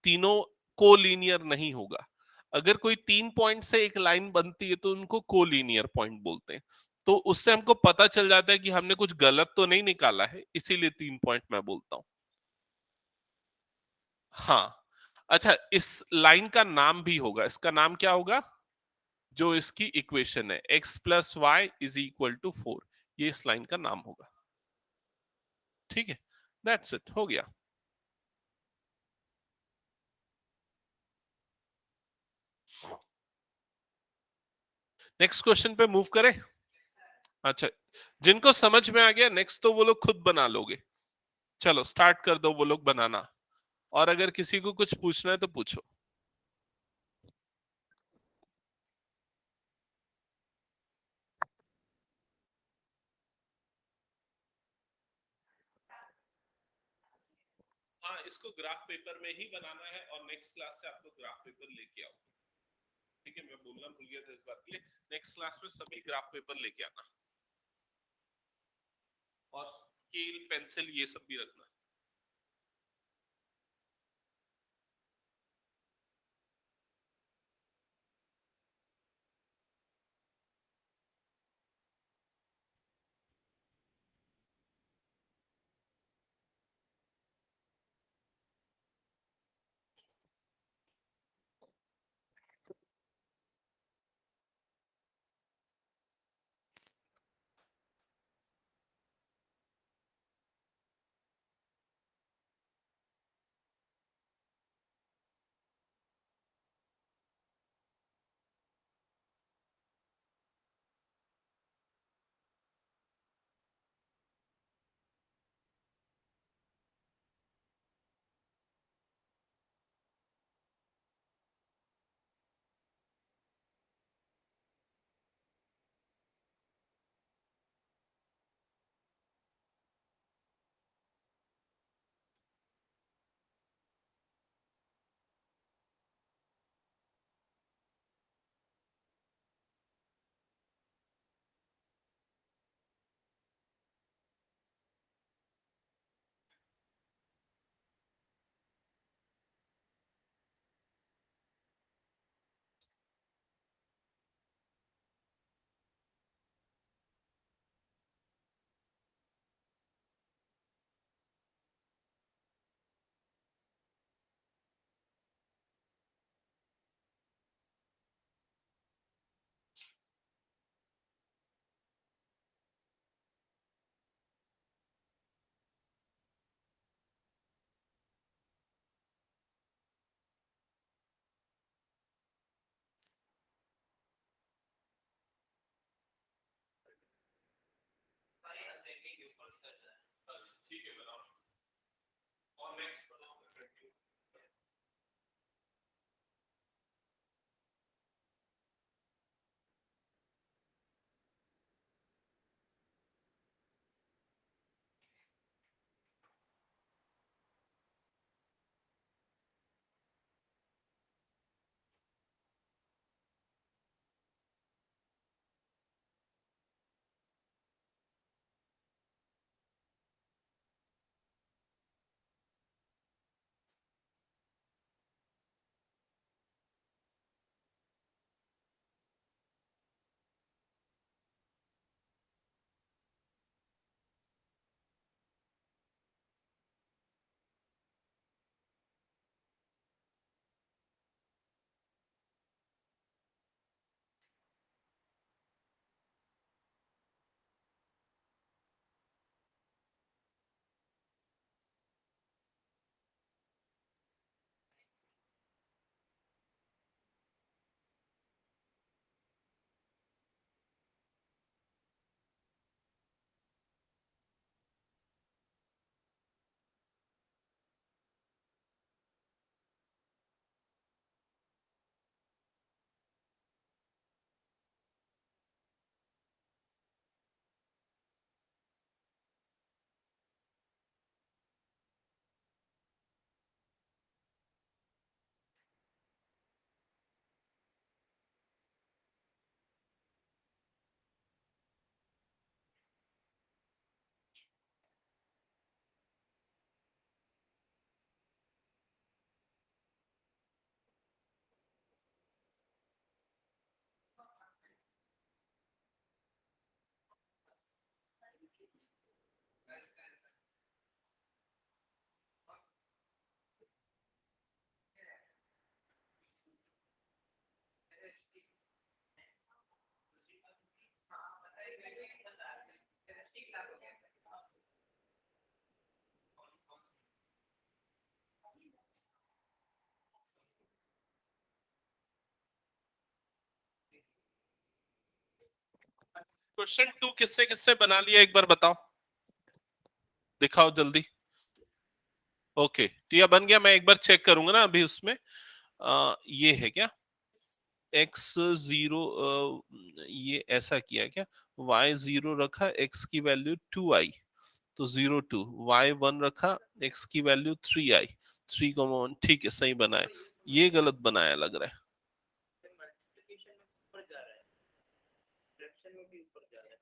तीनों कोलिनियर नहीं होगा। अगर कोई 3 पॉइंट से एक लाइन बनती है तो उनको कोलिनियर पॉइंट बोलते हैं। तो उससे हमको पता चल जाता है कि हमने कुछ गलत तो नहीं निकाला है, इसीलिए 3 पॉइंट मैं बोलता हूं। हाँ, अच्छा, इस लाइन का नाम भी होगा। इसका नाम क्या होगा? जो इसकी इक्वेशन है x plus Y is equal to 4, ये इस लाइन का नाम होगा। ठीक है, दैट्स इट, हो गया। नेक्स्ट क्वेश्चन पे मूव करें। अच्छा, जिनको समझ में आ गया नेक्स्ट, तो वो लोग खुद बना लोगे। चलो स्टार्ट कर दो वो लोग बनाना, और अगर किसी को कुछ पूछना है तो पूछो। हाँ, इसको ग्राफ पेपर में ही बनाना है, और नेक्स्ट क्लास से आप लोग ग्राफ पेपर लेके आओ। ठीक है, मैं बोलना भूल गया था इस बात के लिए। नेक्स्ट क्लास में सभी ग्राफ पेपर लेके आना, और स्केल पेंसिल ये सब भी रखना। क्वेश्चन 2 किसने किसने बना लिया एक बार बताओ, दिखाओ जल्दी। ओके, तो यह बन गया, मैं एक बार चेक करूंगा ना अभी उसमें। ये है क्या x जीरो, ये ऐसा किया क्या, y जीरो रखा, x की वैल्यू 2i, तो 0 2, y 1 रखा, x की वैल्यू 3i, 3, ठीक है, सही बनाया। ये गलत बनाया लग रहा है,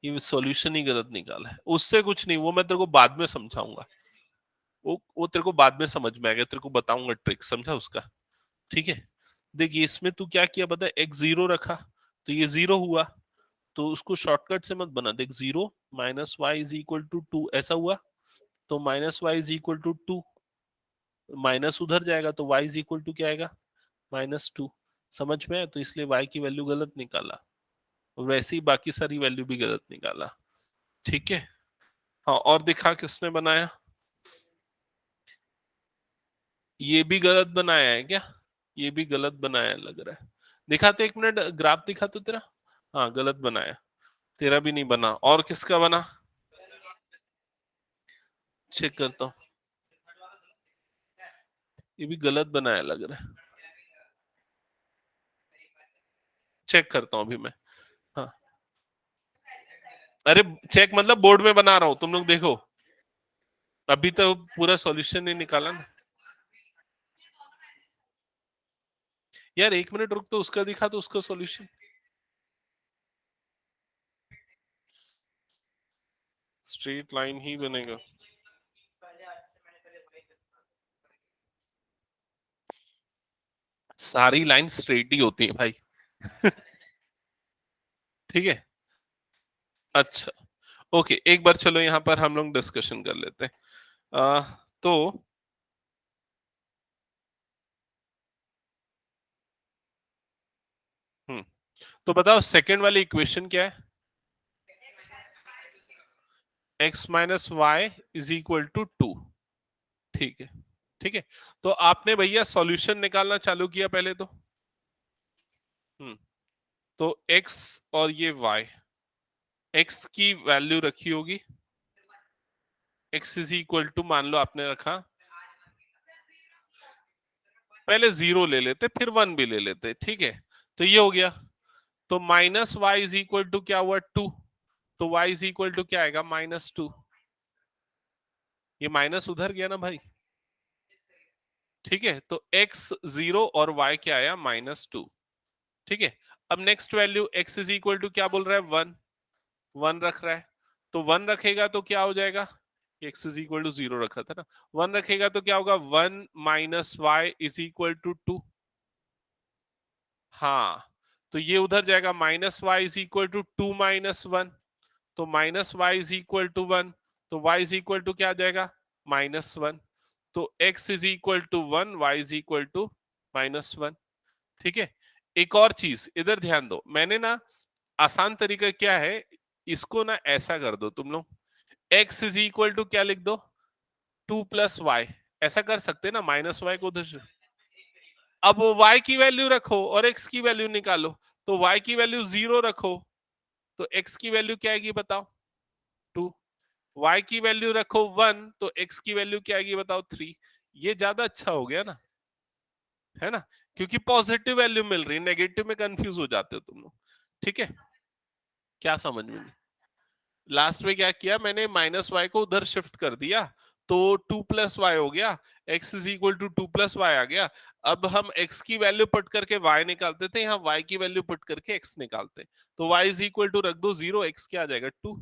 ये सॉल्यूशन ही गलत निकाला है, उससे कुछ नहीं, वो मैं तेरे को बाद में समझाऊंगा, वो तेरे को बाद में समझ में आएगा, तेरे को बताऊंगा ट्रिक, समझा उसका। ठीक है, देखिए इसमें तू क्या किया बता, x 0 रखा, तो ये 0 हुआ, तो उसको शॉर्टकट से मत बना, देख 0 - y = 2 ऐसा हुआ, तो -y = 2, माइनस उधर जाएगा तो y क्या आएगा, -2। समझ में है, तो इसलिए y की वैल्यू गलत निकाला, वैसे ही बाकी सारी वैल्यू भी गलत निकाला। ठीक है, हाँ, और दिखा किसने बनाया, ये भी गलत बनाया है क्या, ये भी गलत बनाया लग रहा है, दिखा तो, 1 मिनट ग्राफ दिखा तो तेरा, हाँ गलत बनाया, तेरा भी नहीं बना, और किसका बना, चेक करता हूँ, ये भी गलत बनाया लग रहा है, चेक करता हूँ अभी मैं। हाँ, अरे चेक मतलब बोर्ड में बना रहा हूँ, तुम लोग देखो, अभी तो पूरा सॉल्यूशन नहीं निकाला ना यार, 1 मिनट रुक, तो उसका दिखा, तो उसका सॉल्यूशन, स्ट्रेट लाइन ही बनेगा, सारी लाइन स्ट्रेट ही होती है भाई। ठीक है, अच्छा, ओके, एक बार चलो यहाँ पर हम लोग डिस्कशन कर लेते हैं। तो हम्म, तो बताओ सेकंड वाली इक्वेशन क्या है, x - y = 2, ठीक है, ठीक है, तो आपने भैया सॉल्यूशन निकालना चालू किया पहले तो, हम्म, तो x और ये y, x की वैल्यू रखी होगी, x = मान लो आपने रखा पहले 0 ले लेते फिर 1 भी ले लेते, ठीक है। तो ये हो गया, तो minus y is equal to क्या हुआ 2, तो y इज इक्वल टू क्या आएगा -2। ये माइनस उधर गया ना भाई, ठीक है। तो x 0 और y क्या आया -2, ठीक है। अब next value x is equal to क्या बोल रहा है 1, 1 रख रहा है, तो 1 रखेगा तो क्या हो जाएगा, x इज इक्वल टू 0 रखा था ना, 1 रखेगा तो क्या होगा 1 minus y is equal to 2। हाँ, तो ये उधर जाएगा -y is equal to 2 minus 1, तो -y इज इक्वल टू 1, तो y इज इक्वल टू क्या आ जाएगा -1, तो x is equal to 1, y is equal to -1, ठीक है। एक और चीज इधर ध्यान दो, मैंने ना आसान तरीका क्या है, इसको ना ऐसा कर दो तुम लोग, x इज इक्वल टू क्या लिख दो 2 प्लस वाई, ऐसा कर सकते ना, -y को उधर से अब y की वैल्यू रखो और x की वैल्यू निकालो, तो y की वैल्यू 0 रखो तो x की वैल्यू क्या आएगी बताओ 2, y की वैल्यू रखो 1 तो x की वैल्यू क्या आएगी बताओ 3। ये ज्यादा अच्छा हो गया ना, है ना, क्योंकि पॉजिटिव वैल्यू मिल रही है, नेगेटिव में कंफ्यूज हो जाते हो तुम लोग, ठीक है। क्या समझ में नहीं, लास्ट में क्या किया मैंने, -y को उधर शिफ्ट कर दिया, तो 2 प्लस वाई हो गया, x is equal to 2 plus Y आ गया। अब हम x की वैल्यू पुट करके y निकालते थे, यहाँ y की वैल्यू पुट करके x निकालते, तो y इज इक्वल टू रख दो 0, x क्या आ जाएगा 2,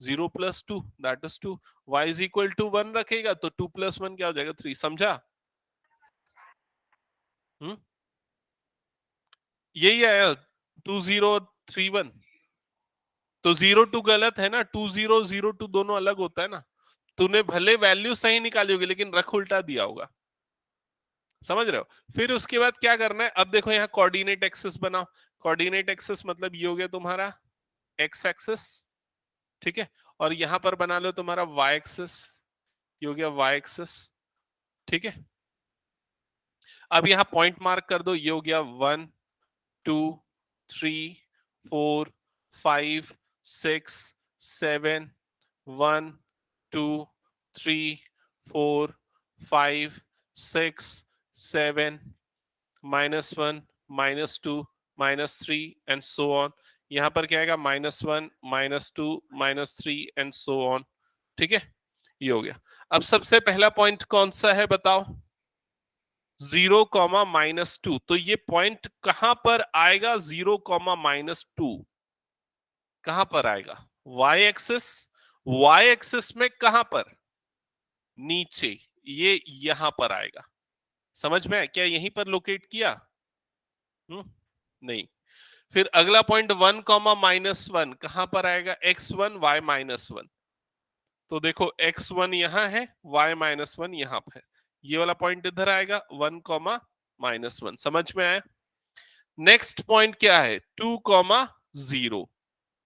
0 plus 2 that is 2, y is equal to 1 रखेगा तो 2 प्लस 1 क्या हो जाएगा 3, समझा। हम्म, यही आया 2031, तो 0 2 गलत है ना, 2002 दोनों अलग होता है ना, तूने भले वैल्यू सही निकाली होगी लेकिन रख उल्टा दिया होगा, समझ रहे हो। फिर उसके बाद क्या करना है, अब देखो यहाँ कोऑर्डिनेट एक्सिस बनाओ, कोऑर्डिनेट एक्सिस मतलब ये हो गया तुम्हारा एक्स एक्सिस, ठीक है, और यहां पर बना लो तुम्हारा वाई एक्सिस, ये हो गया वाई एक्सिस, ठीक है। अब यहाँ पॉइंट मार्क कर दो, ये हो गया 1 2 3 4 5 6 7, 1 2 3 4 5 6 7, -1 -2 -3 एंड सो ऑन। यहां पर क्या आएगा -1 -2 -3 एंड सो ऑन, ठीक है। ये हो गया। अब सबसे पहला पॉइंट कौन सा है बताओ, 0, -2, तो ये पॉइंट कहां पर आएगा, 0, -2 कहां पर आएगा, y एक्सिस, y एक्सिस में कहां पर, नीचे, ये यहां पर आएगा, समझ में, क्या यहीं पर लोकेट किया, नहीं। फिर अगला पॉइंट 1, -1 कहां पर आएगा, x1 y-1, तो देखो x1 यहां है, y-1 यहां पर, ये वाला पॉइंट इधर आएगा 1, -1, समझ में आया। नेक्स्ट पॉइंट क्या है 2, 0,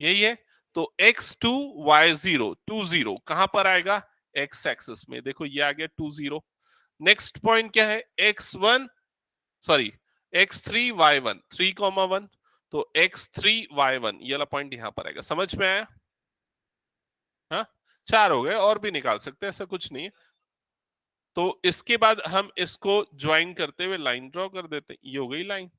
यही है, तो x2 y0 2, 0 कहां पर आएगा, x एक्सिस में, देखो ये आ गया 2, 0। नेक्स्ट पॉइंट क्या है x1 सॉरी x3 y1 3, 1, तो x3 y1 ये वाला पॉइंट यहां पर आएगा, समझ में आया। हाँ, 4 हो गए, और भी निकाल सकते हैं, ऐसा कुछ नहीं है। तो इसके बाद हम इसको ज्वाइन करते हुए लाइन ड्रॉ कर देते, ये हो गई लाइन,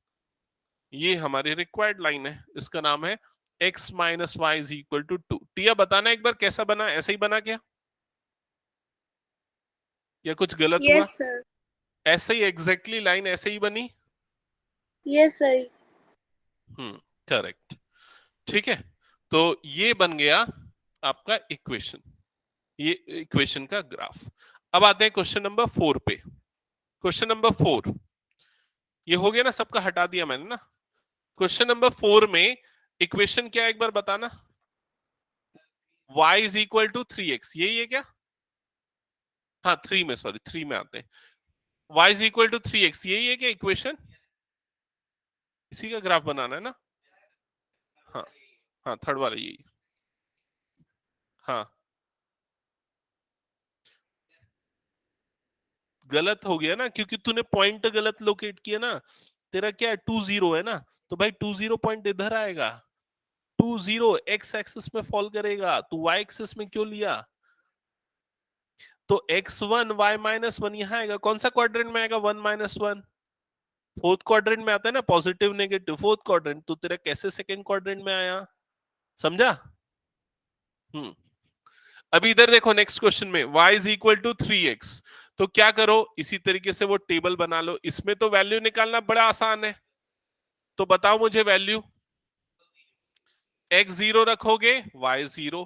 ये हमारी रिक्वायर्ड लाइन है, इसका नाम है x minus y is equal to 2। Tia बताना एक बार कैसा बना, ऐसे ही बना क्या या कुछ गलत हुआ, यस सर। ऐसे ही एग्जैक्टली लाइन ऐसे ही बनी। Yes sir. करेक्ट, ठीक है। तो ये बन गया आपका इक्वेशन, ये इक्वेशन का ग्राफ। अब आते हैं क्वेश्चन नंबर 4 पे। क्वेश्चन नंबर 4 ये हो गया ना, सबका हटा दिया मैंने ना। क्वेश्चन नंबर 4 में इक्वेशन क्या है एक बार बताना, y is equal to 3x, यही है क्या, हाँ 3 में, सॉरी 3 में आते हैं, y is equal to 3x, यही है क्या इक्वेशन, इसी का ग्राफ बनाना है ना। हाँ हाँ, थर्ड वाला यही, हाँ गलत हो गया ना, क्योंकि तूने पॉइंट गलत लोकेट किया ना, तेरा क्या है 2, 0 है ना, तो भाई 2, 0 पॉइंट इधर आएगा, 2, 0 एक्स एक्सिस में फॉल करेगा, तू वाई एक्सिस में क्यों लिया, तो x1 y-1 यहाँ आएगा। कौन सा क्वाड्रेंट में आएगा 1-1? फोर्थ क्वाड्रेंट में आता है ना, पॉजिटिव नेगेटिव फोर्थ क्वाड्रेंट। तो तेरा कैसे सेकंड क्वाड्रेंट में आया, समझा? अभी इधर देखो नेक्स्ट क्वेश्चन में y is equal to 3x। तो क्या करो, इसी तरीके से वो टेबल बना लो। इसमें तो वैल्यू निकालना बड़ा आसान है, तो बताओ मुझे वैल्यू। x0 रखोगे y0,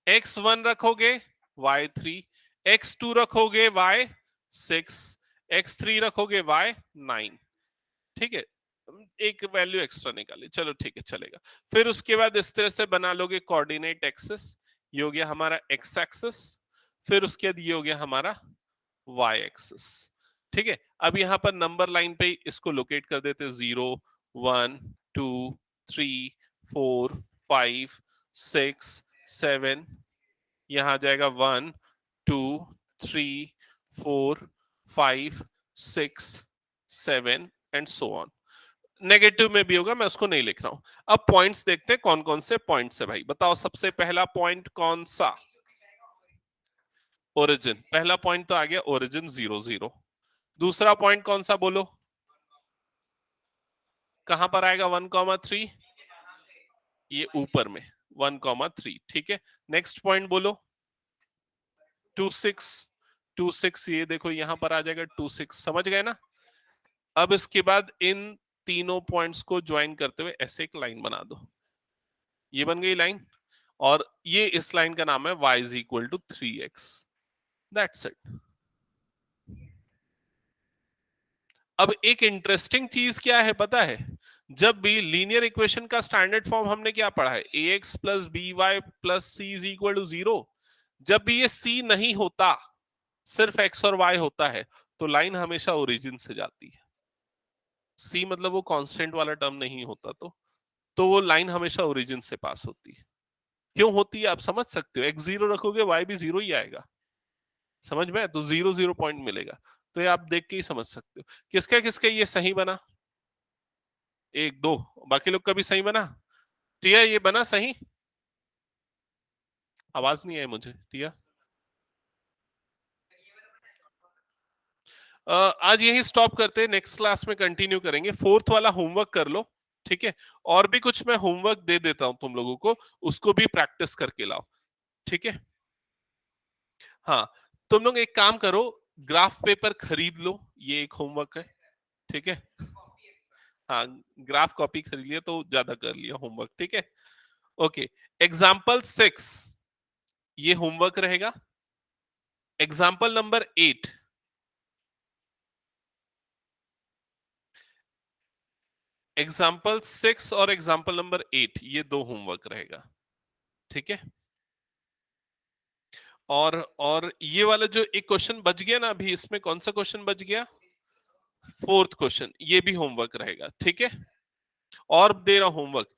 x1 रखोगे y3, x2 रखोगे y6, x3 रखोगे y9। ठीक है, एक वैल्यू एक्स्ट्रा निकाली, चलो ठीक है चलेगा। फिर उसके बाद इस तरह से बना लोगे कोऑर्डिनेट एक्सिस, ये हो गया हमारा एक्स एक्सिस। फिर उसके बाद ये हो गया हमारा वाई एक्सिस। ठीक है, अब यहां पर नंबर लाइन पे इसको लोकेट कर देते, 0 1 2 3 4 5 6 7। यहां आ जाएगा 1 2 3 4 5 6 7 एंड सो ऑन। नेगेटिव में भी होगा, मैं उसको नहीं लिख रहा हूं। अब पॉइंट्स देखते हैं कौन कौन से पॉइंट्स है भाई, बताओ सबसे पहला पॉइंट कौन सा? ओरिजिन। पहला पॉइंट तो आ गया ओरिजिन 0 0। दूसरा पॉइंट कौन सा बोलो, कहां पर आएगा 1,3? ये ऊपर में 1,3। ठीक है, नेक्स्ट पॉइंट बोलो 2 6। 2 6 ये देखो यहां पर आ जाएगा 2 6, समझ गए ना? अब इसके बाद इन तीनों पॉइंट्स को ज्वाइन करते हुए ऐसे एक लाइन बना दो, ये बन गई लाइन। और ये इस लाइन का नाम है y is equal to 3x। That's it. अब एक इंटरेस्टिंग चीज क्या है पता है, जब भी लीनियर इक्वेशन का स्टैंडर्ड फॉर्म हमने क्या पढ़ा है, ax plus b y plus c is equal to 0। जब भी ये c नहीं होता, सिर्फ x और y होता है, तो लाइन हमेशा ओरिजिन से जाती है। c मतलब वो कांस्टेंट वाला टर्म नहीं होता, तो वो लाइन हमेशा ओरिजिन से पास होती है। क्यों होती है आप समझ सकते हो, x0 रखोगे y भी 0 ही आएगा, समझ में? तो 0 0 पॉइंट मिलेगा। तो ये आप देख के ही समझ सकते हो। किसका किसका ये सही बना, 1 2, बाकी लोग का भी सही बना। टिया ये बना सही? आवाज नहीं आई मुझे टिया। आज यही स्टॉप करते हैं, नेक्स्ट क्लास में कंटिन्यू करेंगे। फोर्थ वाला होमवर्क कर लो, ठीक है? और भी कुछ मैं होमवर्क दे देता हूं तुम लोगों को, उसको भी प्रैक्टिस करके लाओ, ठीक है? हाँ, तुम लोग एक काम करो, ग्राफ पेपर खरीद लो, ये एक होमवर्क है, ठीक है? हाँ, ग्राफ कॉपी खरीद लिया तो ज्यादा कर लिया होमवर्क, ठीक है? ओके, एग्जाम्पल 6 ये होमवर्क रहेगा। एग्जाम्पल नंबर 8, एग्जाम्पल 6 और एग्जाम्पल नंबर 8 ये 2 होमवर्क रहेगा, ठीक है? और ये वाला जो एक क्वेश्चन बच गया ना अभी, इसमें कौन सा क्वेश्चन बच गया? फोर्थ क्वेश्चन, ये भी होमवर्क रहेगा, ठीक है? और दे रहा होमवर्क,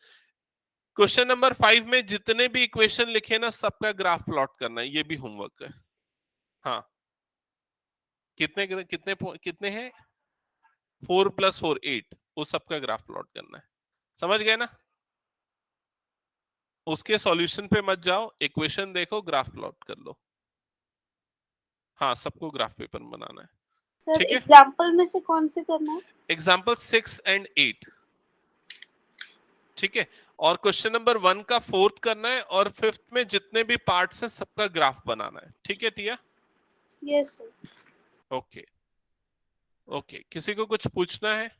क्वेश्चन नंबर 5 में जितने भी इक्वेशन लिखे ना सबका ग्राफ प्लॉट करना है, ये भी होमवर्क है। हाँ, कितने कितने कितने हैं? 4 + 4 8, उस सबका ग्राफ प्लॉट करना है, समझ गए ना? उसके सॉल्यूशन पे मत जाओ, इक्वेशन देखो, ग्राफ प्लॉट कर लो। हाँ, सबको ग्राफ पेपर में बनाना है, सर ठीक है? एग्जाम्पल में से कौन से करना है? एग्जाम्पल 6 एंड 8, ठीक है? और क्वेश्चन नंबर 1 का फोर्थ करना है, और फिफ्थ में जितने भी पार्ट्स हैं सबका ग्राफ बनाना है, ठीक है Tiya? Yes sir. Okay okay, किसी को कुछ पूछना है?